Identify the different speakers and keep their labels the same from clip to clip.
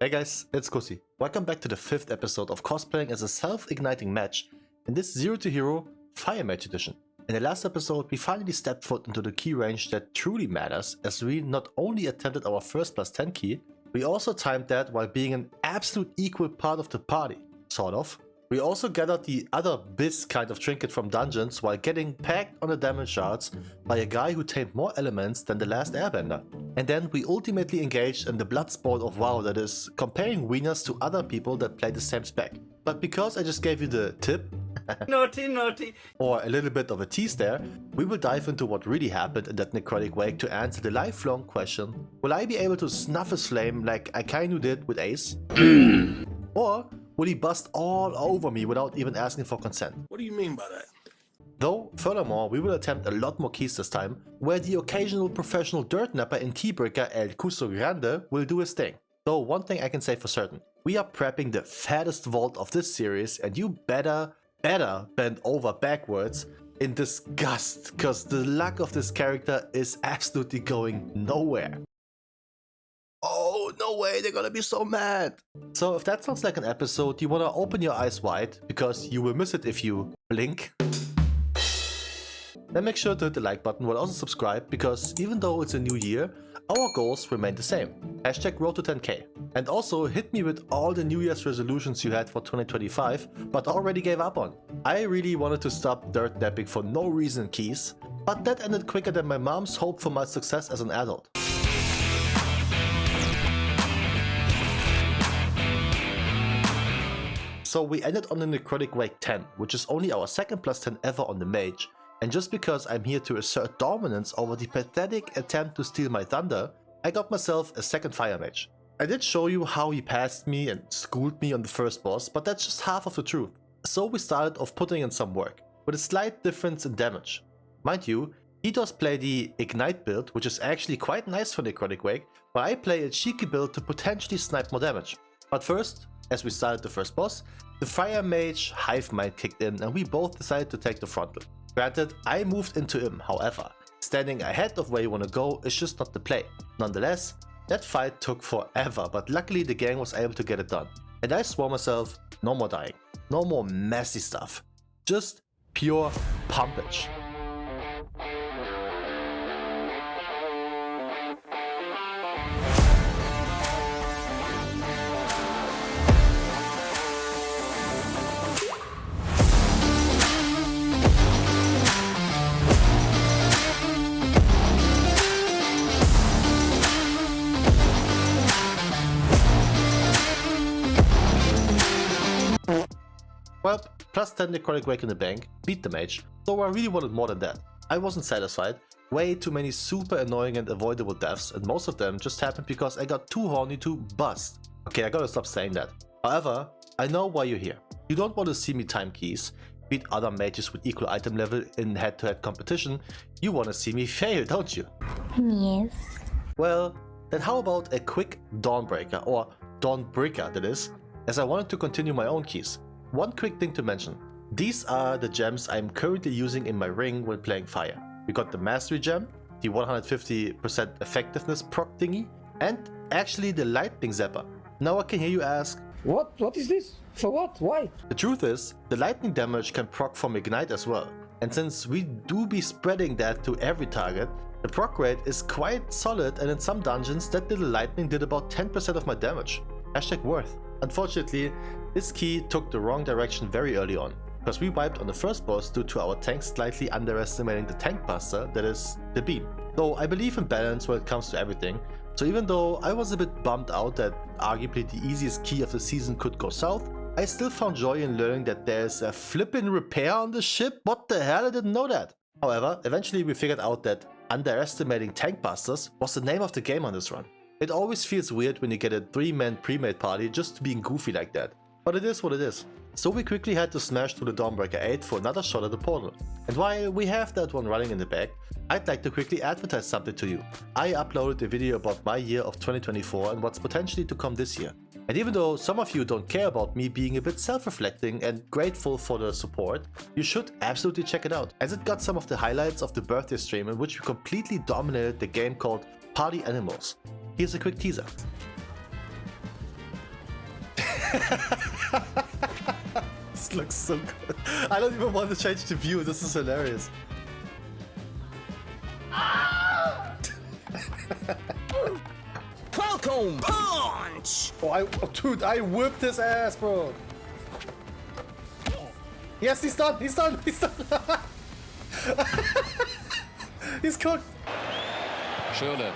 Speaker 1: Hey guys, it's Kosi. Welcome back to the 5th episode of cosplaying as a self-igniting mage in this Zero to Hero Fire Mage edition. In the last episode, we finally stepped foot into the key range that truly matters, as we not only attempted our first +10 key, we also timed that while being an absolute equal part of the party. Sort of. We also gathered the other biz kind of trinket from dungeons while getting packed on the damage shards by a guy who tamed more elements than the last airbender. And then we ultimately engaged in the blood sport of WoW, that is, comparing wieners to other people that play the same spec. But because I just gave you the tip,
Speaker 2: naughty,
Speaker 1: or a little bit of a tease there, we will dive into what really happened in that Necrotic Wake to answer the lifelong question: will I be able to snuff his flame like I kinda did with Ace? Or will he bust all over me without even asking for consent?
Speaker 3: What do you mean by that?
Speaker 1: Though, furthermore, we will attempt a lot more keys this time, where the occasional professional dirt napper in T-Breaker El Cuso Grande will do his thing. Though one thing I can say for certain, we are prepping the fattest vault of this series, and you better bend over backwards in disgust, cause the luck of this character is absolutely going nowhere. Oh, no way, they're gonna be so mad! So if that sounds like an episode you wanna open your eyes wide, because you will miss it if you blink, then make sure to hit the like button while also subscribe, because even though it's a new year, our goals remain the same. Hashtag road to 10k. And also hit me with all the New Year's resolutions you had for 2025, but already gave up on. I really wanted to stop dirt napping for no reason keys, but that ended quicker than my mom's hope for my success as an adult. So we ended on the Necrotic Wake 10, which is only our second +10 ever on the Mage, and just because I'm here to assert dominance over the pathetic attempt to steal my thunder, I got myself a second Fire Mage. I did show you how he passed me and schooled me on the first boss, but that's just half of the truth. So we started off putting in some work, with a slight difference in damage. Mind you, he does play the Ignite build, which is actually quite nice for Necrotic Wake, while I play a cheeky build to potentially snipe more damage. But first, as we started the first boss, the Fire Mage Hive Mind kicked in and we both decided to take the frontal. Granted, I moved into him, however, standing ahead of where you wanna go is just not the play. Nonetheless, that fight took forever, but luckily the gang was able to get it done. And I swore myself, no more dying, no more messy stuff, just pure pumpage. Well, +10 Necrotic Wake in the bank, beat the mage, though I really wanted more than that. I wasn't satisfied, way too many super annoying and avoidable deaths, and most of them just happened because I got too horny to bust. Okay, I gotta stop saying that. However, I know why you're here. You don't want to see me time keys, beat other mages with equal item level in head-to-head competition, you want to see me fail, don't you?
Speaker 4: Yes.
Speaker 1: Well, then how about a quick Dawnbreaker, or Dawnbreaker that is, as I wanted to continue my own keys. One quick thing to mention, these are the gems I'm currently using in my ring when playing fire. We got the Mastery Gem, the 150% effectiveness proc thingy, and actually the Lightning Zapper. Now I can hear you ask,
Speaker 2: What is this? For what? Why?
Speaker 1: the truth is, the lightning damage can proc from Ignite as well. And since we do be spreading that to every target, the proc rate is quite solid, and in some dungeons that little lightning did about 10% of my damage. Hashtag worth. Unfortunately, this key took the wrong direction very early on, because we wiped on the first boss due to our tank slightly underestimating the tank buster, that is, the beam. Though I believe in balance when it comes to everything, so even though I was a bit bummed out that arguably the easiest key of the season could go south, I still found joy in learning that there's a flippin' repair on the ship. What the hell, I didn't know that. However, eventually we figured out that underestimating tank busters was the name of the game on this run. It always feels weird when you get a 3-man pre-made party just being goofy like that, but it is what it is. So we quickly had to smash through the Dawnbreaker 8 for another shot at the portal. And while we have that one running in the back, I'd like to quickly advertise something to you. I uploaded a video about my year of 2024 and what's potentially to come this year. And even though some of you don't care about me being a bit self-reflecting and grateful for the support, you should absolutely check it out, as it got some of the highlights of the birthday stream in which we completely dominated the game called Party Animals. Here's a quick teaser. This looks so good. I don't even want to change the view. This is hilarious.
Speaker 3: Falcon punch!
Speaker 1: Oh, dude, I whipped his ass, bro. Yes, he's done. He's done. He's done. He's cooked.
Speaker 3: Schöne.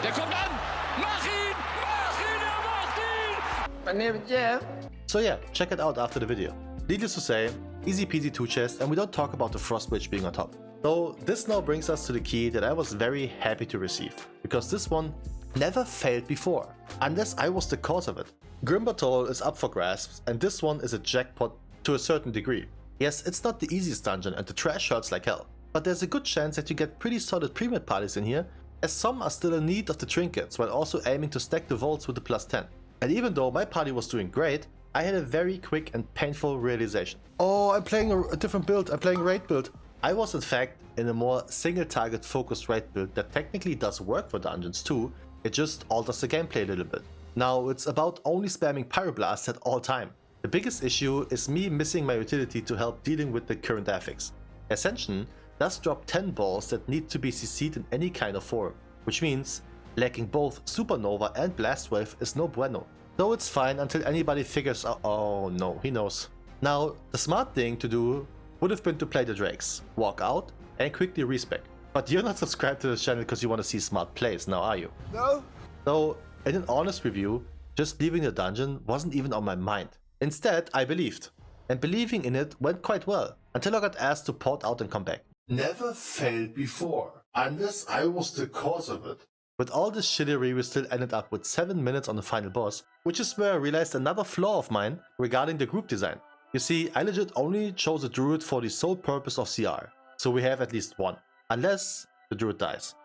Speaker 3: Der kommt an! Mach ihn! Mach ihn! Er macht ihn!
Speaker 2: My name is Jeff.
Speaker 1: So yeah, check it out after the video. Needless to say, easy peasy 2 chests, and we don't talk about the frost witch being on top. So this now brings us to the key that I was very happy to receive, because this one never failed before, unless I was the cause of it. Grim Batol is up for grasps, and this one is a jackpot to a certain degree. Yes, it's not the easiest dungeon and the trash hurts like hell, but there's a good chance that you get pretty solid pre-med parties in here, as some are still in need of the trinkets while also aiming to stack the vaults with the +10. And even though my party was doing great, I had a very quick and painful realization. Oh, I'm playing a different build, I'm playing raid build. I was in fact in a more single target focused raid build that technically does work for dungeons too, it just alters the gameplay a little bit. Now it's about only spamming Pyroblast at all time. The biggest issue is me missing my utility to help dealing with the current affix. Ascension does drop 10 balls that need to be CC'd in any kind of form, which means lacking both Supernova and Blast Wave is no bueno. Though it's fine until anybody figures out— oh no, he knows. Now, the smart thing to do would have been to play the Drakes, walk out, and quickly respec. But you're not subscribed to this channel because you want to see smart plays, now are you?
Speaker 2: No.
Speaker 1: So, in an honest review, just leaving the dungeon wasn't even on my mind. Instead, I believed. And believing in it went quite well, until I got asked to port out and come back. Never failed before, unless I was the cause of it. With all this shittery, we still ended up with 7 minutes on the final boss, which is where I realized another flaw of mine regarding the group design. You see, I legit only chose a druid for the sole purpose of CR, so we have at least one, unless the druid dies.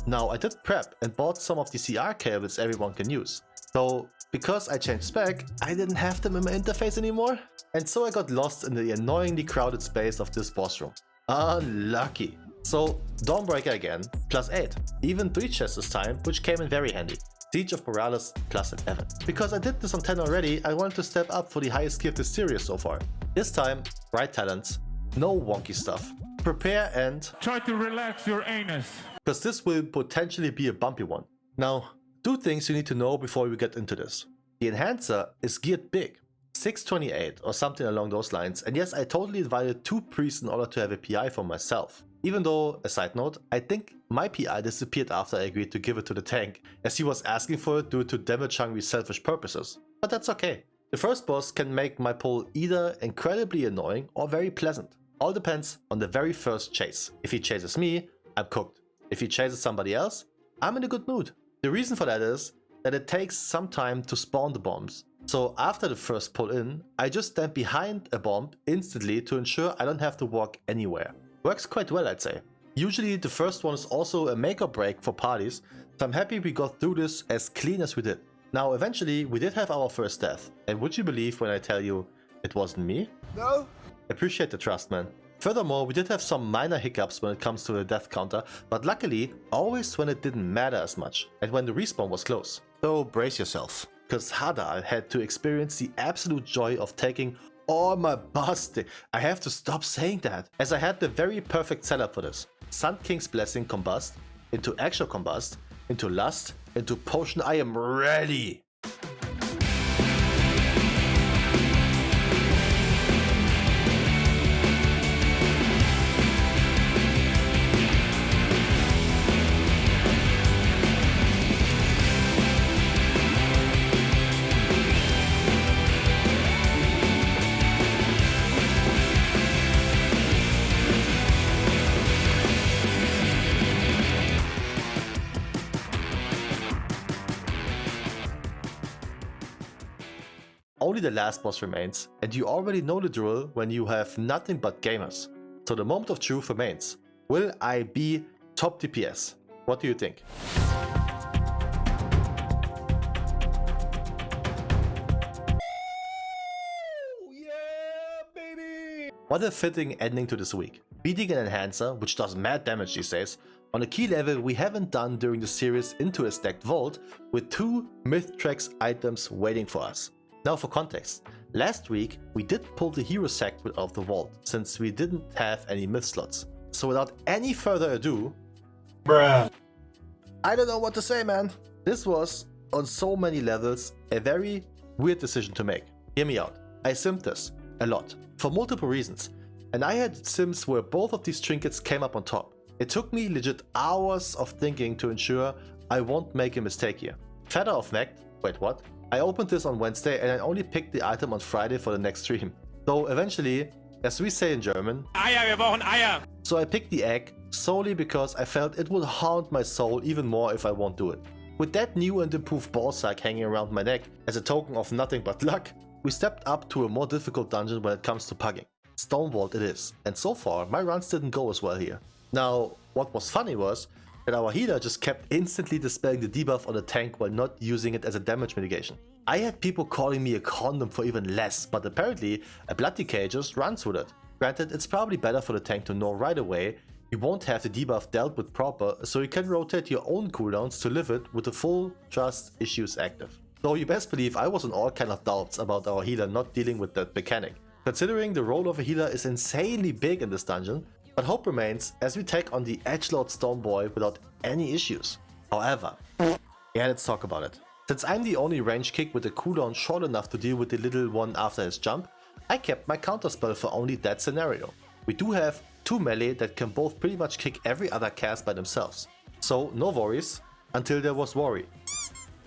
Speaker 1: Now, I did prep and bought some of the CR cables everyone can use. So, because I changed spec, I didn't have them in my interface anymore, and so I got lost in the annoyingly crowded space of this boss room. Unlucky. So, Dawnbreaker again, +8, even 3 chests this time, which came in very handy. Siege of Boralus, +11. Because I did this on 10 already, I wanted to step up for the highest gift this series so far. This time, right talents, no wonky stuff. Prepare and
Speaker 4: try to relax your anus,
Speaker 1: because this will potentially be a bumpy one. Now, 2 things you need to know before we get into this. The enhancer is geared big, 628 or something along those lines, and yes, I totally invited 2 priests in order to have a PI for myself. Even though, a side note, I think my PI disappeared after I agreed to give it to the tank, as he was asking for it due to damage-hungry selfish purposes. But that's okay. The first boss can make my pull either incredibly annoying or very pleasant. All depends on the very first chase. If he chases me, I'm cooked. If he chases somebody else, I'm in a good mood. The reason for that is that it takes some time to spawn the bombs. So after the first pull in, I just stand behind a bomb instantly to ensure I don't have to walk anywhere. Works quite well, I'd say. Usually the first one is also a make or break for parties, so I'm happy we got through this as clean as we did. Now eventually we did have our first death, and would you believe when I tell you it wasn't me?
Speaker 2: No.
Speaker 1: Appreciate the trust, man. Furthermore, we did have some minor hiccups when it comes to the death counter, but luckily always when it didn't matter as much, and when the respawn was close. So brace yourself, cause Hadal had to experience the absolute joy of taking all my busting. I have to stop saying that, as I had the very perfect setup for this. Sun King's Blessing combust, into actual combust, into lust, into potion. I am ready! Only the last boss remains, and you already know the drill when you have nothing but gamers. So the moment of truth remains. Will I be top DPS? What do you think?
Speaker 2: Yeah, baby.
Speaker 1: What a fitting ending to this week. Beating an enhancer, which does mad damage these days, on a key level we haven't done during the series into a stacked vault with 2 Myth Tracks items waiting for us. Now for context, last week we did pull the hero sack out of the vault since we didn't have any myth slots. So without any further ado, bruh, I don't know what to say, man. This was, on so many levels, a very weird decision to make. Hear me out. I simmed this a lot for multiple reasons, and I had sims where both of these trinkets came up on top. It took me legit hours of thinking to ensure I won't make a mistake here. Fatter of fact, wait, what? I opened this on Wednesday and I only picked the item on Friday for the next stream. So eventually, as we say in German,
Speaker 5: Eier, wir brauchen Eier!
Speaker 1: So I picked the egg solely because I felt it would haunt my soul even more if I won't do it. With that new and improved ballsack hanging around my neck as a token of nothing but luck, we stepped up to a more difficult dungeon when it comes to pugging. Stonevault it is, and so far my runs didn't go as well here. Now, what was funny was that our healer just kept instantly dispelling the debuff on the tank while not using it as a damage mitigation. I had people calling me a condom for even less, but apparently a blood decay just runs with it. Granted, it's probably better for the tank to know right away you won't have the debuff dealt with proper, so you can rotate your own cooldowns to live it with the full trust issues active. Though you best believe I was in all kind of doubts about our healer not dealing with that mechanic, considering the role of a healer is insanely big in this dungeon, but hope remains as we take on the edgelord Stoneboy without any issues. However, yeah, let's talk about it. Since I'm the only range kick with a cooldown short enough to deal with the little one after his jump, I kept my counterspell for only that scenario. We do have 2 melee that can both pretty much kick every other cast by themselves. So no worries, until there was worry.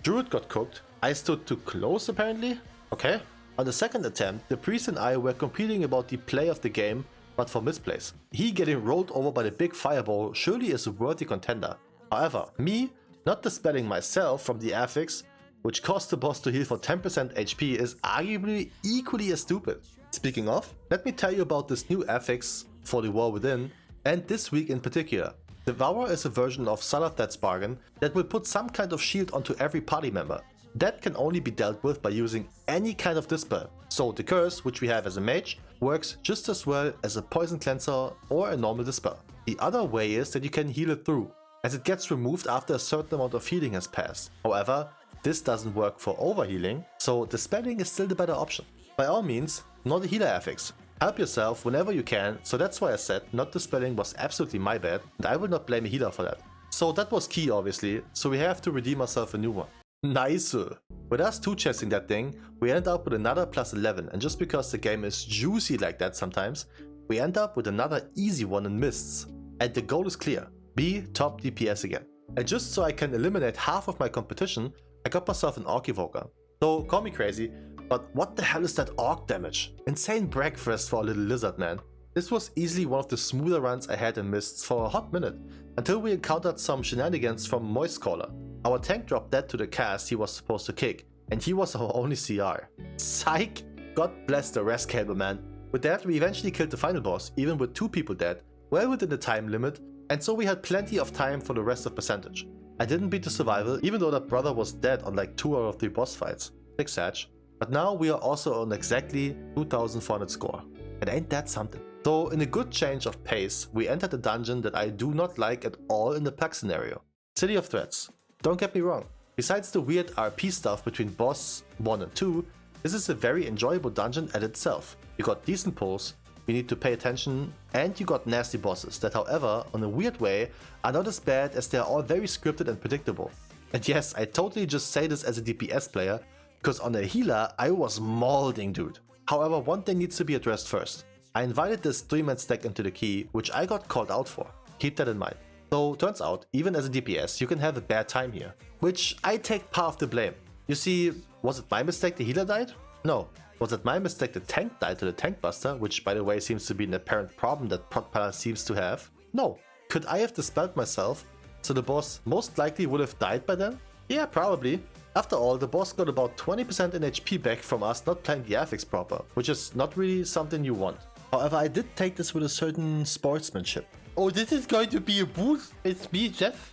Speaker 1: Druid got cooked, I stood too close apparently? Okay. On the second attempt, the priest and I were competing about the play of the game, but for misplays. He getting rolled over by the big fireball surely is a worthy contender. However, me not dispelling myself from the affix, which caused the boss to heal for 10% HP, is arguably equally as stupid. Speaking of, let me tell you about this new affix for the War Within, and this week in particular. Devour is a version of Salathat's Bargain that will put some kind of shield onto every party member. That can only be dealt with by using any kind of dispel. So the curse, which we have as a mage, works just as well as a poison cleanser or a normal dispel. The other way is that you can heal it through, as it gets removed after a certain amount of healing has passed. However, this doesn't work for overhealing, so dispelling is still the better option. By all means, not a healer affix. Help yourself whenever you can, so that's why I said not dispelling was absolutely my bad, and I will not blame a healer for that. So that was key obviously, so we have to redeem ourselves a new one. Nice! With us 2-chesting that thing, we end up with another plus 11, and just because the game is juicy like that sometimes, we end up with another easy one in Mists. And the goal is clear, be top DPS again. And just so I can eliminate half of my competition, I got myself an Orc Evoker. So call me crazy, but what the hell is that Orc damage? Insane breakfast for a little lizard, man. This was easily one of the smoother runs I had in Mists for a hot minute, until we encountered some shenanigans from Moistcaller. Our tank dropped dead to the cast he was supposed to kick, and he was our only CR. Psych! God bless the rest cable, man. With that, we eventually killed the final boss, even with 2 people dead, well within the time limit, and so we had plenty of time for the rest of percentage. I didn't beat the survival, even though that brother was dead on like 2 out of 3 boss fights. Big satch. But now we are also on exactly 2400 score. And ain't that something? So in a good change of pace, we entered a dungeon that I do not like at all in the pack scenario. City of Threats. Don't get me wrong. Besides the weird RP stuff between boss 1 and 2, this is a very enjoyable dungeon at itself. You got decent pulls, you need to pay attention, and you got nasty bosses that, however, on a weird way, are not as bad as they are all very scripted and predictable. And yes, I totally just say this as a DPS player, because on a healer, I was molding, dude. However, one thing needs to be addressed first. I invited this 3-man stack into the key, which I got called out for. Keep that in mind. So, turns out, even as a DPS, you can have a bad time here. Which I take part of the blame. You see, was it my mistake the healer died? No. Was it my mistake the tank died to the tank buster, which by the way seems to be an apparent problem that Protpala seems to have? No. Could I have dispelled myself, so the boss most likely would have died by then? Yeah, probably. After all, the boss got about 20% in HP back from us not playing the affix proper, which is not really something you want. However, I did take this with a certain sportsmanship. Oh, this is going to be a boost. It's me, Jeff.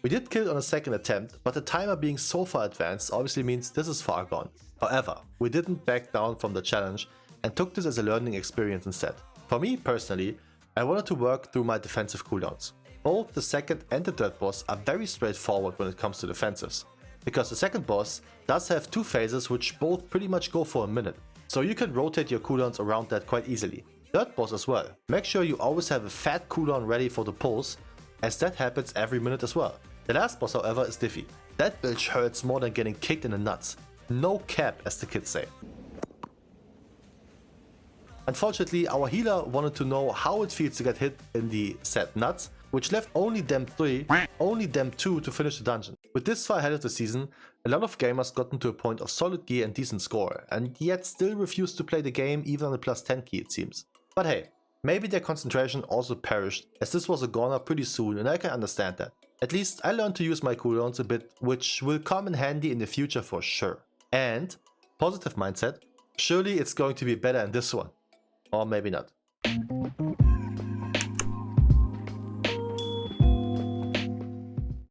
Speaker 1: We did kill on a second attempt, but the timer being so far advanced obviously means this is far gone. However, we didn't back down from the challenge and took this as a learning experience instead. For me personally, I wanted to work through my defensive cooldowns. Both the second and the third boss are very straightforward when it comes to defensives. because the second boss does have 2 phases which both pretty much go for a minute, so you can rotate your cooldowns around that quite easily. Third boss as well. Make sure you always have a fat cooldown ready for the pulse, as that happens every minute as well. The last boss however is Diffy. That bitch hurts more than getting kicked in the nuts. No cap, as the kids say. Unfortunately, our healer wanted to know how it feels to get hit in the said nuts, which left only them 2 to finish the dungeon. With this far ahead of the season, a lot of gamers gotten to a point of solid gear and decent score, and yet still refuse to play the game even on the +10 key it seems. But hey, maybe their concentration also perished, as this was a goner pretty soon, and I can understand that. At least I learned to use my cooldowns a bit, which will come in handy in the future for sure. And positive mindset, surely it's going to be better in this one. Or maybe not.